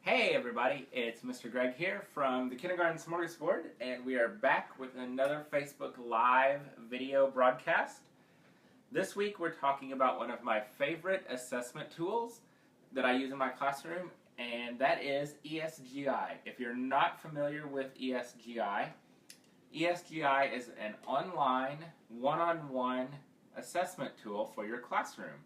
Hey everybody, it's Mr. Greg here from the Kindergarten Smorgasbord, and we are back with another Facebook Live video broadcast. This week we're talking about one of my favorite assessment tools that I use in my classroom, and that is ESGI. If you're not familiar with ESGI, ESGI is an online, one-on-one assessment tool for your classroom.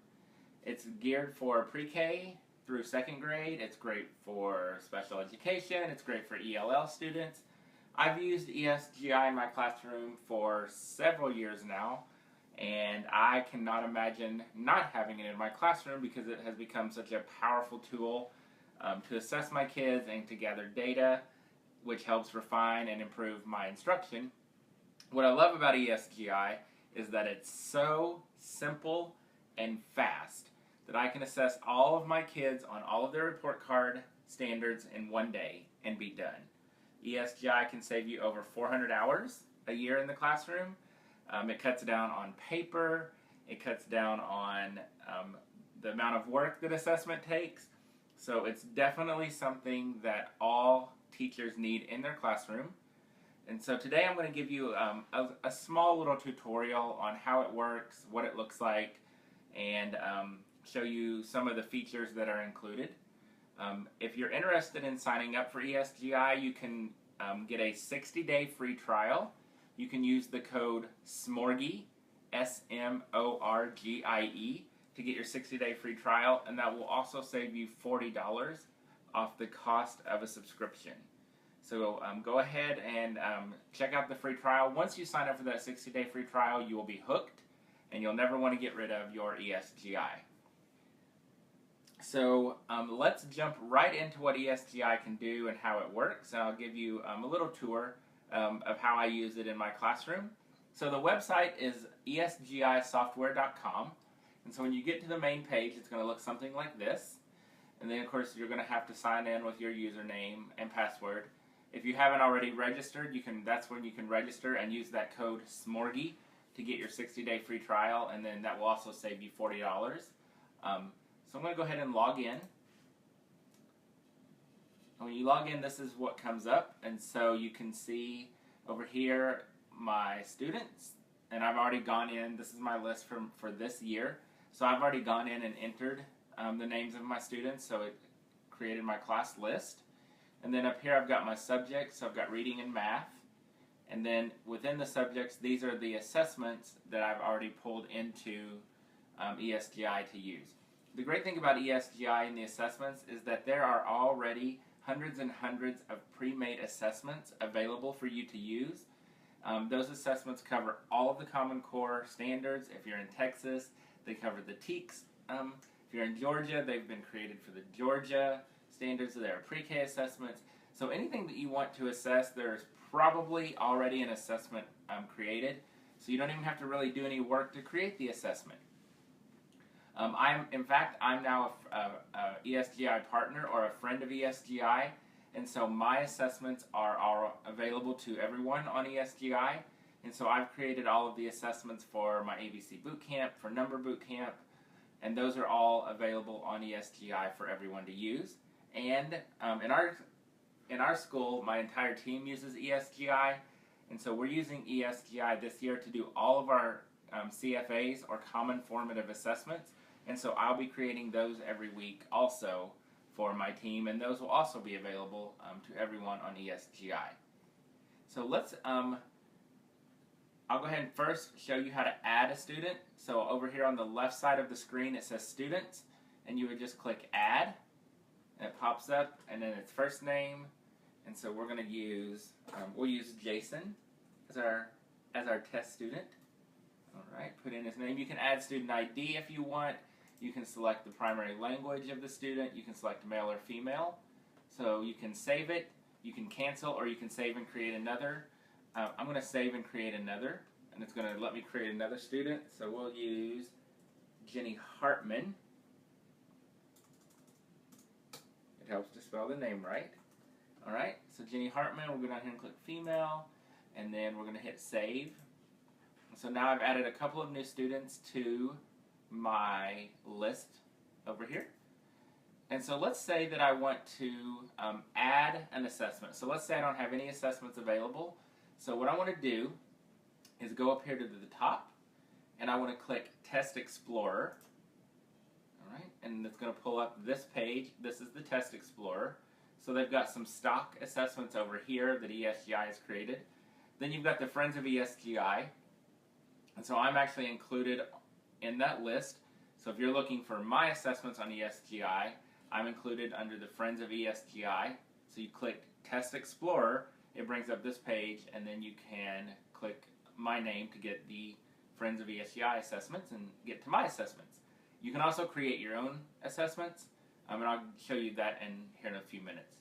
It's geared for pre-K through second grade. It's great for special education. It's great for ELL students. I've used ESGI in my classroom for several years now, and I cannot imagine not having it in my classroom because it has become such a powerful tool to assess my kids and to gather data, which helps refine and improve my instruction. What I love about ESGI is that it's so simple and fast that I can assess all of my kids on all of their report card standards in one day and be done. ESGI can save you over 400 hours a year in the classroom. It cuts down on paper. It cuts down on the amount of work that assessment takes. So it's definitely something that all teachers need in their classroom. And so today I'm going to give you a small little tutorial on how it works, what it looks like, and show you some of the features that are included. If you're interested in signing up for ESGI, you can get a 60-day free trial. You can use the code SMORGIE, S-M-O-R-G-I-E, to get your 60-day free trial, and that will also save you $40 off the cost of a subscription. So go ahead and check out the free trial. Once you sign up for that 60-day free trial, you will be hooked, and you'll never want to get rid of your ESGI. So let's jump right into what ESGI can do and how it works, and I'll give you a little tour of how I use it in my classroom. So the website is esgisoftware.com, and so when you get to the main page, it's going to look something like this, and then of course you're going to have to sign in with your username and password. If you haven't already registered, that's when you can register and use that code SMORGIE to get your 60-day free trial, and then that will also save you $40. So I'm going to go ahead and log in. And when you log in, this is what comes up, and so you can see over here my students, and I've already gone in. This is my list for this year, so I've already gone in and entered the names of my students, so it created my class list. And then up here I've got my subjects, so I've got reading and math. And then within the subjects, these are the assessments that I've already pulled into ESGI to use. The great thing about ESGI and the assessments is that there are already hundreds and hundreds of pre-made assessments available for you to use. Those assessments cover all of the Common Core standards. If you're in Texas, they cover the TEKS. If you're in Georgia, they've been created for the Georgia standards. There are pre-K assessments. So anything that you want to assess, there's probably already an assessment created. So you don't even have to really do any work to create the assessment. In fact, I'm now a ESGI partner or a friend of ESGI, and so my assessments are available to everyone on ESGI, and so I've created all of the assessments for my ABC Bootcamp, for Number Bootcamp, and those are all available on ESGI for everyone to use. And in our school, my entire team uses ESGI, and so we're using ESGI this year to do all of our CFAs, or Common Formative Assessments. And so I'll be creating those every week also for my team, and those will also be available to everyone on ESGI. So let's, I'll go ahead and first show you how to add a student. So over here on the left side of the screen it says Students, and you would just click Add, and it pops up, and then it's first name, and so we're going to use, we'll use Jason as our test student. Alright, put in his name. You can add student ID if you want. You can select the primary language of the student. You can select male or female. So you can save it, you can cancel, or you can save and create another. I'm going to save and create another, and it's going to let me create another student. So we'll use Jenny Hartman. It helps to spell the name right. Alright, so Jenny Hartman, we'll go down here and click female, and then we're going to hit save. So now I've added a couple of new students to my list over here. And so let's say that I want to add an assessment. So let's say I don't have any assessments available. So what I want to do is go up here to the top, and I want to click Test Explorer. All right, and it's going to pull up this page. This is the Test Explorer. So they've got some stock assessments over here that ESGI has created. Then you've got the Friends of ESGI. And so I'm actually included in that list. So if you're looking for my assessments on ESGI, I'm included under the Friends of ESGI. So you click Test Explorer, it brings up this page, and then you can click my name to get the Friends of ESGI assessments and get to my assessments. You can also create your own assessments, and I'll show you that here in a few minutes.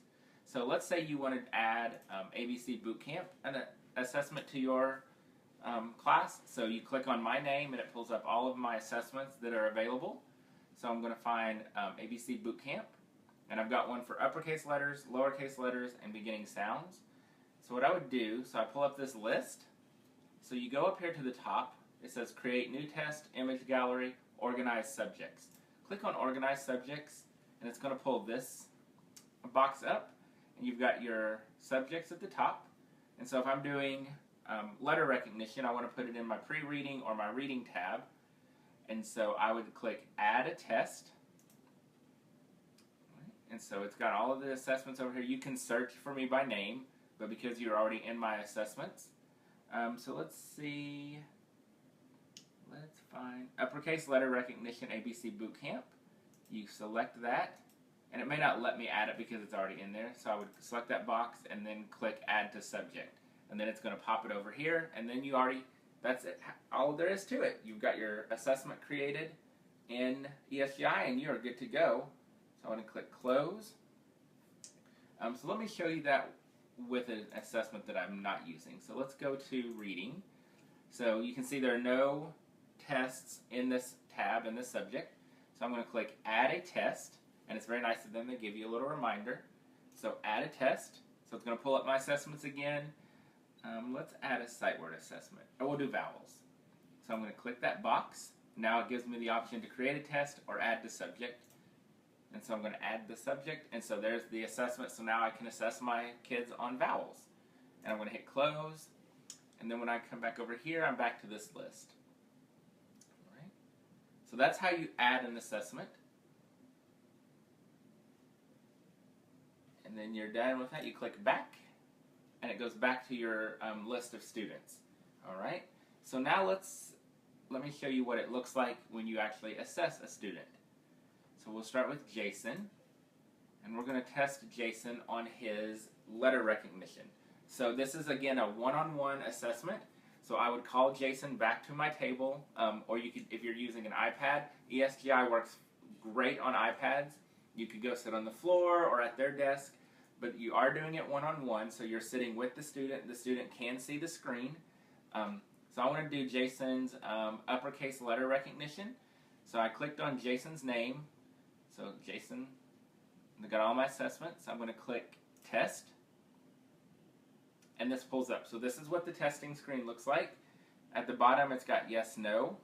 So let's say you wanted to add ABC Bootcamp an assessment to your class. So you click on my name and it pulls up all of my assessments that are available. So I'm going to find ABC Bootcamp, and I've got one for uppercase letters, lowercase letters, and beginning sounds. So what I would do, so I pull up this list. So you go up here to the top. It says Create New Test, Image Gallery, Organize Subjects. Click on Organize Subjects, and it's going to pull this box up, and you've got your subjects at the top. And so if I'm doing letter recognition, I want to put it in my pre-reading or my reading tab. And so I would click Add a Test. And so it's got all of the assessments over here. You can search for me by name, but because you're already in my assessments. So let's see. Let's find Uppercase Letter Recognition ABC Bootcamp. You select that, and it may not let me add it because it's already in there. So I would select that box and then click Add to Subject. And then it's going to pop it over here, and then you already, that's it, all there is to it. You've got your assessment created in ESGI, and you're good to go. So I'm going to click Close. So let me show you that with an assessment that I'm not using. So let's go to Reading. So you can see there are no tests in this tab, in this subject. So I'm going to click Add a Test, and it's very nice of them to give you a little reminder. So Add a Test. So it's going to pull up my assessments again. Let's add a sight word assessment. Oh, we'll do vowels. So I'm going to click that box. Now it gives me the option to create a test or add the subject. And so I'm going to add the subject. And so there's the assessment. So now I can assess my kids on vowels. And I'm going to hit close. And then when I come back over here, I'm back to this list. All right. So that's how you add an assessment. And then you're done with that. You click back, and it goes back to your list of students. All right. So now let me show you what it looks like when you actually assess a student. So we'll start with Jason, and we're going to test Jason on his letter recognition. So this is again a one-on-one assessment. So I would call Jason back to my table, or you could, if you're using an iPad, ESGI works great on iPads. You could go sit on the floor or at their desk, but you are doing it one-on-one, so you're sitting with the student. The student can see the screen. So I want to do Jason's uppercase letter recognition. So I clicked on Jason's name. So Jason, I got all my assessments. I'm going to click Test, and this pulls up. So this is what the testing screen looks like. At the bottom, it's got yes, no,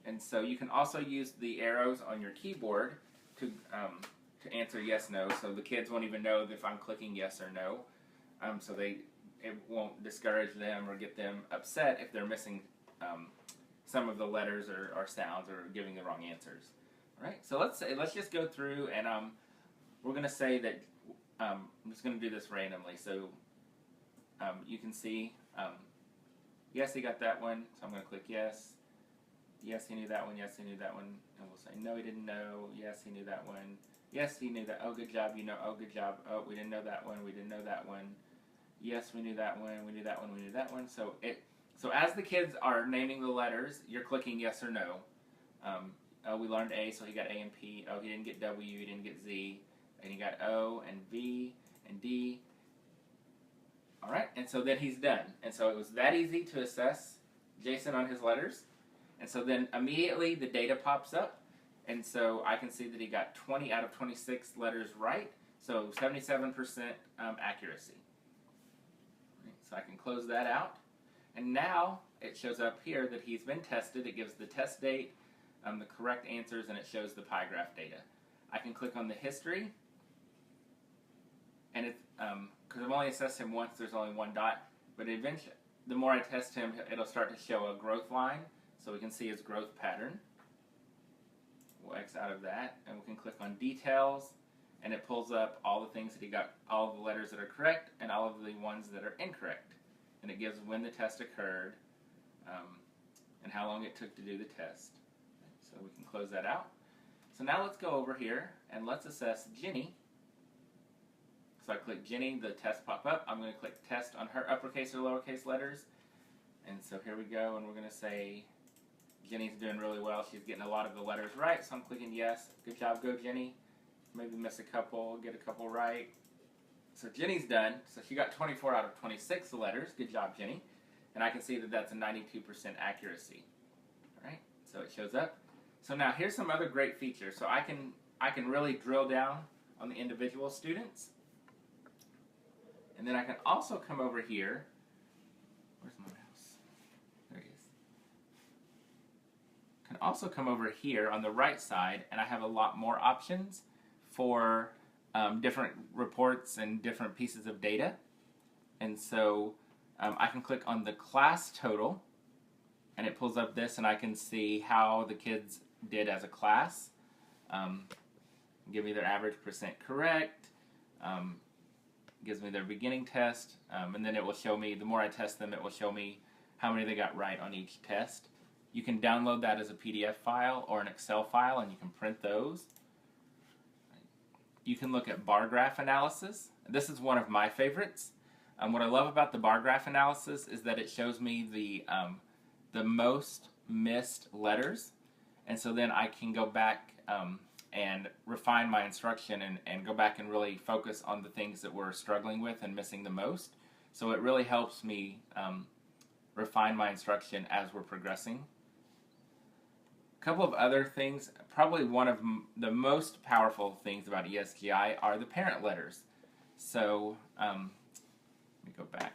and so you can also use the arrows on your keyboard to answer yes, no. So the kids won't even know if I'm clicking yes or no. So it won't discourage them or get them upset if they're missing some of the letters or sounds or giving the wrong answers. All right. So let's just go through, and we're going to say that I'm just going to do this randomly. So you can see, yes, he got that one. So I'm going to click yes. Yes, he knew that one. Yes, he knew that one. And we'll say no, he didn't know. Yes, he knew that one. Yes, he knew that. Oh, good job. You know. Oh, good job. Oh, we didn't know that one. We didn't know that one. Yes, we knew that one. We knew that one. We knew that one. So as the kids are naming the letters, you're clicking yes or no. Oh, we learned A, so he got A and P. Oh, he didn't get W. He didn't get Z. And he got O and V and D. All right, and so then he's done. And so it was that easy to assess Jason on his letters. And so then immediately the data pops up. And so I can see that he got 20 out of 26 letters right. So 77% accuracy. So I can close that out. And now it shows up here that he's been tested. It gives the test date, the correct answers, and it shows the pie graph data. I can click on the history, and it's because I've only assessed him once, there's only one dot, but eventually, the more I test him, it'll start to show a growth line, so we can see his growth pattern. We'll X out of that, and we can click on details, and it pulls up all the things that he got, all the letters that are correct, and all of the ones that are incorrect. And it gives when the test occurred, and how long it took to do the test. So we can close that out. So now let's go over here, and let's assess Jenny. So I click Jenny, the test pop up. I'm going to click test on her uppercase or lowercase letters. And so here we go, and we're going to say Jenny's doing really well. She's getting a lot of the letters right, so I'm clicking yes. Good job, go Jenny. Maybe miss a couple, get a couple right. So Jenny's done. So she got 24 out of 26 letters. Good job, Jenny. And I can see that that's a 92% accuracy. All right, so it shows up. So now here's some other great features. So I can really drill down on the individual students. And then I can also come over here. Where's my mouse? There he is. I can also come over here on the right side, and I have a lot more options for different reports and different pieces of data. And so I can click on the class total, and it pulls up this, and I can see how the kids did as a class. Give me their average percent correct. Gives me their beginning test, and then it will show me, the more I test them, it will show me how many they got right on each test. You can download that as a PDF file or an Excel file, and you can print those. You can look at bar graph analysis. This is one of my favorites. What I love about the bar graph analysis is that it shows me the most missed letters, and so then I can go back and refine my instruction and go back and really focus on the things that we're struggling with and missing the most. So it really helps me refine my instruction as we're progressing. A couple of other things, probably one of the most powerful things about ESGI are the parent letters. So let me go back.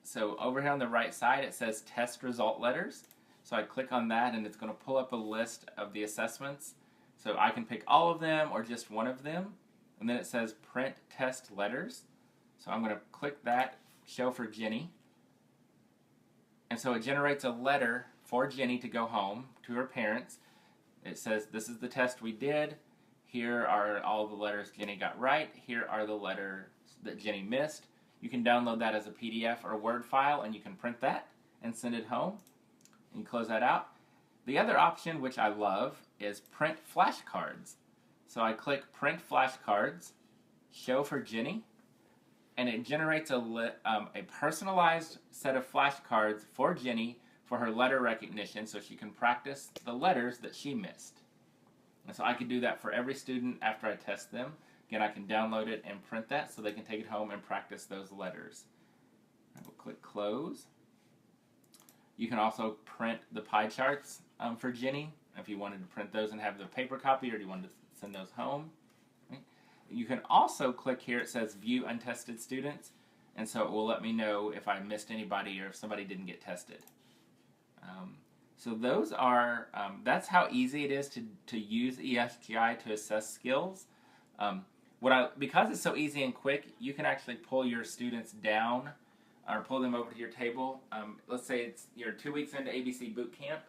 So over here on the right side it says test result letters. So I click on that and it's going to pull up a list of the assessments. So I can pick all of them or just one of them. And then it says print test letters. So I'm going to click that, show for Jenny. And so it generates a letter for Jenny to go home to her parents. It says this is the test we did. Here are all the letters Jenny got right. Here are the letters that Jenny missed. You can download that as a PDF or a Word file, and you can print that and send it home. And close that out. The other option, which I love, is print flashcards. So I click print flashcards, show for Jenny, and it generates a personalized set of flashcards for Jenny for her letter recognition so she can practice the letters that she missed. And so I could do that for every student after I test them. Again, I can download it and print that so they can take it home and practice those letters. I will click close. You can also print the pie charts for Jenny if you wanted to print those and have the paper copy, or do you want to send those home. Right? You can also click here, it says view untested students, and so it will let me know if I missed anybody or if somebody didn't get tested. So those are, that's how easy it is to use ESGI to assess skills. Because it's so easy and quick, you can actually pull your students down or pull them over to your table. Let's say you're 2 weeks into ABC Boot Camp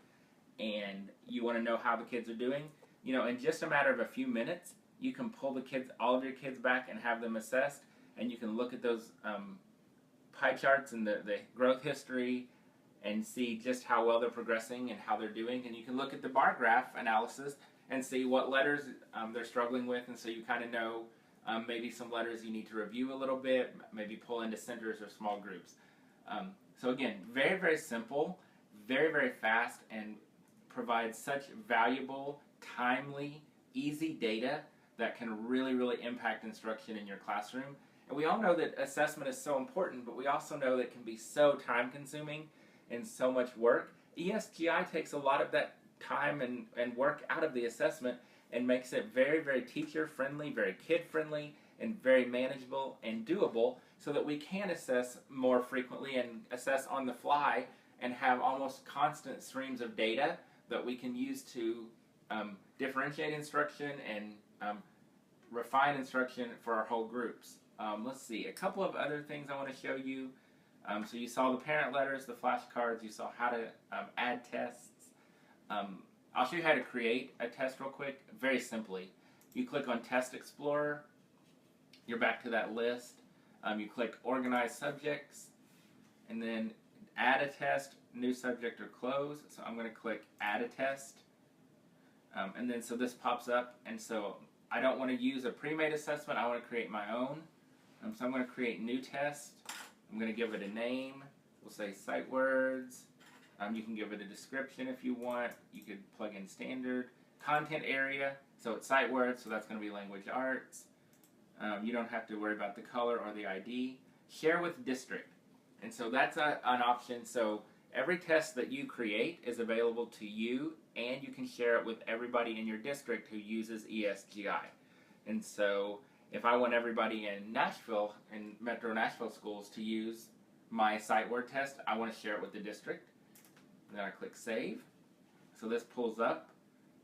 and you want to know how the kids are doing. You know, in just a matter of a few minutes, you can pull all of your kids back and have them assessed, and you can look at those pie charts and the growth history and see just how well they're progressing and how they're doing. And you can look at the bar graph analysis and see what letters they're struggling with, and so you kind of know maybe some letters you need to review a little bit, maybe pull into centers or small groups. So again, very, very simple, very, very fast, and provides such valuable, timely, easy data that can really, really impact instruction in your classroom. And we all know that assessment is so important, but we also know that it can be so time-consuming and so much work. ESGI takes a lot of that time and work out of the assessment and makes it very, very teacher-friendly, very kid-friendly, and very manageable and doable so that we can assess more frequently and assess on the fly and have almost constant streams of data that we can use to differentiate instruction and refine instruction for our whole groups. Let's see, a couple of other things I want to show you. So you saw the parent letters, the flashcards, you saw how to add tests. I'll show you how to create a test real quick, very simply. You click on Test Explorer, you're back to that list. You click Organize Subjects, and then Add a Test, New Subject, or Close. So I'm going to click Add a Test, and then so this pops up, and so I don't want to use a pre-made assessment, I want to create my own. So I'm going to create New Test. I'm going to give it a name. We'll say Sight Words. You can give it a description if you want. You could plug in standard. Content area, so it's Sight Words, so that's going to be language arts. You don't have to worry about the color or the ID. Share with district. And so that's an option. So every test that you create is available to you, and you can share it with everybody in your district who uses ESGI. And so if I want everybody in Nashville, in Metro Nashville schools, to use my sight word test, I want to share it with the district. And then I click Save. So this pulls up.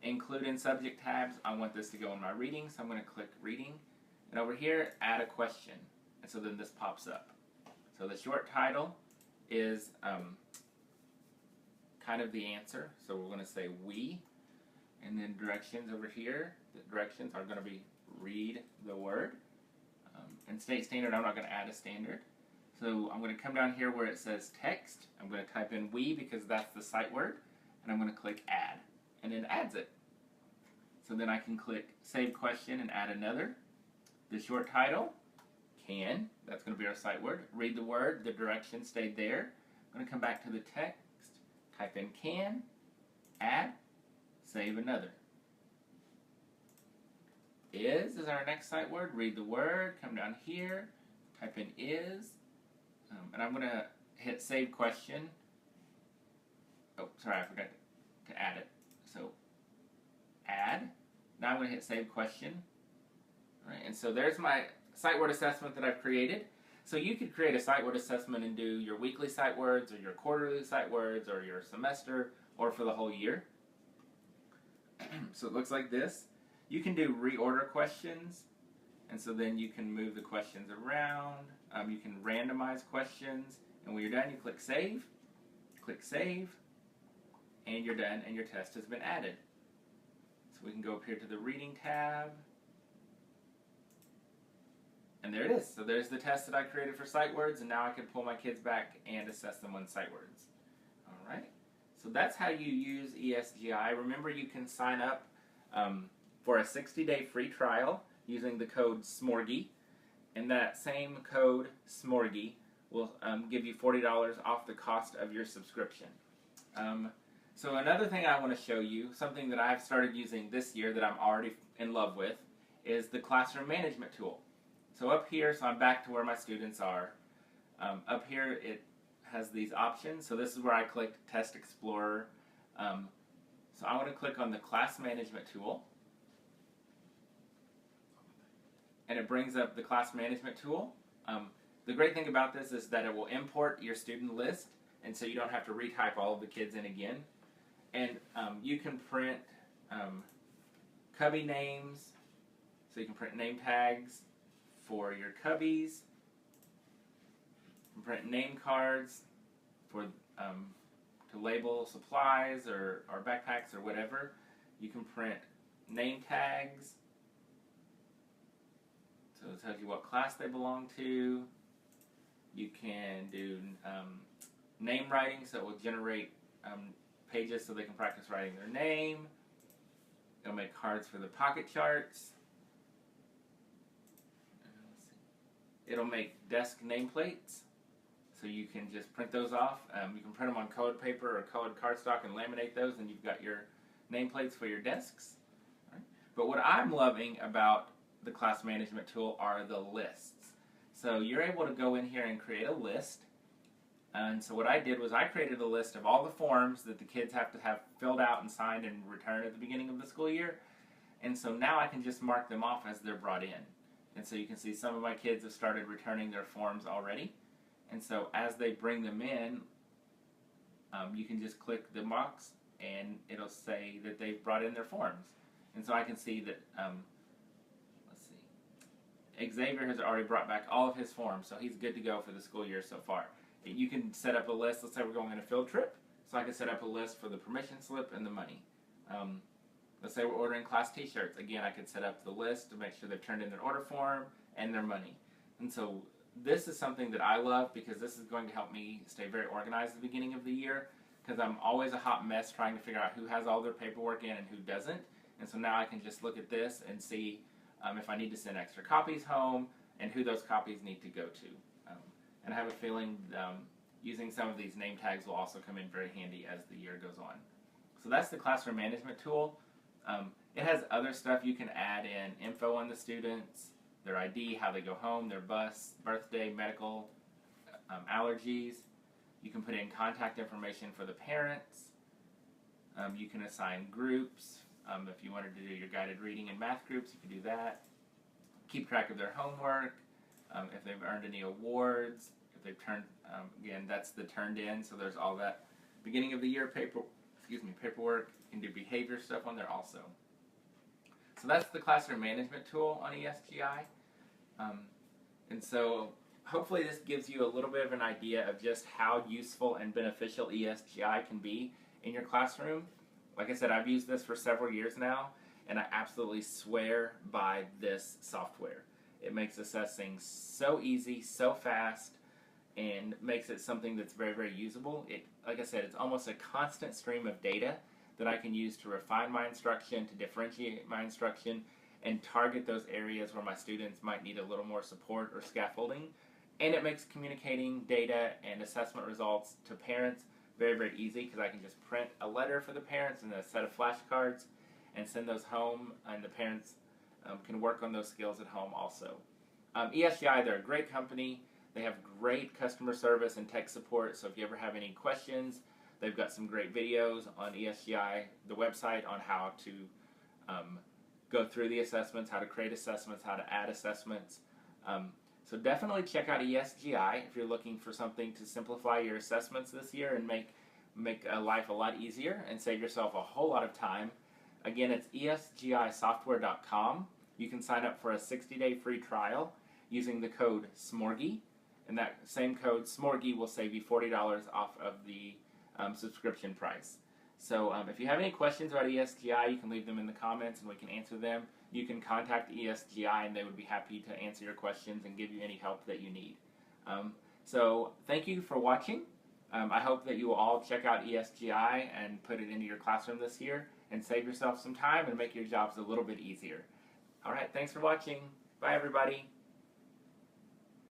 Include in subject tabs. I want this to go in my reading, so I'm going to click Reading. And over here, add a question. And so then this pops up. So the short title is kind of the answer. So we're going to say we. And then directions over here. The directions are going to be read the word. And state standard, I'm not going to add a standard. So I'm going to come down here where it says text. I'm going to type in we because that's the sight word. And I'm going to click add. And it adds it. So then I can click Save Question and add another. The short title, can, that's going to be our sight word. Read the word, the direction stayed there. I'm going to come back to the text, type in can, add, save another. Is our next sight word. Read the word, come down here, type in is, and I'm going to hit Save Question. Oh, sorry, I forgot to add it. So, add. Now I'm going to hit Save Question. All right, and so there's my sight word assessment that I've created. So you could create a sight word assessment and do your weekly sight words or your quarterly sight words or your semester or for the whole year. So it looks like this. You can do reorder questions, and so then you can move the questions around. You can randomize questions, and when you're done, you click Save, and you're done, and your test has been added. So we can go up here to the Reading tab, and there it is. So there's the test that I created for sight words, and now I can pull my kids back and assess them on sight words. All right. So that's how you use ESGI. Remember, you can sign up for a 60-day free trial using the code SMORGY, and that same code SMORGY will give you $40 off the cost of your subscription. So another thing I want to show you, something that I've started using this year that I'm already in love with, is the classroom management tool. So up here, so I'm back to where my students are. Up here it has these options. So this is where I clicked Test Explorer. So I want to click on the class management tool. And it brings up the class management tool. The great thing about this is that it will import your student list, and so you don't have to retype all of the kids in again. And you can print cubby names, so you can print name tags for your cubbies. You can print name cards for to label supplies or backpacks or whatever. You can print name tags. So it tells you what class they belong to. You can do name writing, so it will generate pages so they can practice writing their name. It'll make cards for the pocket charts. It'll make desk nameplates, so you can just print those off. You can print them on colored paper or colored cardstock and laminate those, and you've got your nameplates for your desks. Right? But what I'm loving about the class management tool are the lists. So you're able to go in here and create a list. And so what I did was I created a list of all the forms that the kids have to have filled out and signed and returned at the beginning of the school year. And so now I can just mark them off as they're brought in. And so you can see some of my kids have started returning their forms already. And so as they bring them in, you can just click the box and it'll say that they've brought in their forms. And so I can see that, let's see, Xavier has already brought back all of his forms, so he's good to go for the school year so far. You can set up a list. Let's say we're going on a field trip, so I can set up a list for the permission slip and the money. Let's say we're ordering class t-shirts. Again, I could set up the list to make sure they've turned in their order form and their money. And so this is something that I love because this is going to help me stay very organized at the beginning of the year, because I'm always a hot mess trying to figure out who has all their paperwork in and who doesn't. And so now I can just look at this and see if I need to send extra copies home and who those copies need to go to. And I have a feeling using some of these name tags will also come in very handy as the year goes on. So that's the classroom management tool. It has other stuff you can add in, info on the students, their ID, how they go home, their bus, birthday, medical, allergies. You can put in contact information for the parents. You can assign groups. If you wanted to do your guided reading and math groups, you can do that. Keep track of their homework, if they've earned any awards, if they've turned, again, that's the turned in, so there's all that beginning of the year paperwork. You can do behavior stuff on there also. So that's the classroom management tool on ESGI. And so hopefully this gives you a little bit of an idea of just how useful and beneficial ESGI can be in your classroom. Like I said, I've used this for several years now, and I absolutely swear by this software. It makes assessing so easy, so fast, and makes it something that's very, very usable. Like I said, it's almost a constant stream of data that I can use to refine my instruction, to differentiate my instruction, and target those areas where my students might need a little more support or scaffolding. And it makes communicating data and assessment results to parents very, very easy, because I can just print a letter for the parents and a set of flashcards and send those home, and the parents can work on those skills at home also. ESGI, they're a great company. They have great customer service and tech support, so if you ever have any questions, they've got some great videos on ESGI, the website, on how to go through the assessments, how to create assessments, how to add assessments. So definitely check out ESGI if you're looking for something to simplify your assessments this year and make life a lot easier and save yourself a whole lot of time. Again, it's esgisoftware.com. You can sign up for a 60-day free trial using the code SMORGY, and that same code SMORGY will save you $40 off of the subscription price. So if you have any questions about ESGI, you can leave them in the comments and we can answer them. You can contact ESGI and they would be happy to answer your questions and give you any help that you need. So thank you for watching. I hope that you will all check out ESGI and put it into your classroom this year and save yourself some time and make your jobs a little bit easier. All right, thanks for watching. Bye, everybody.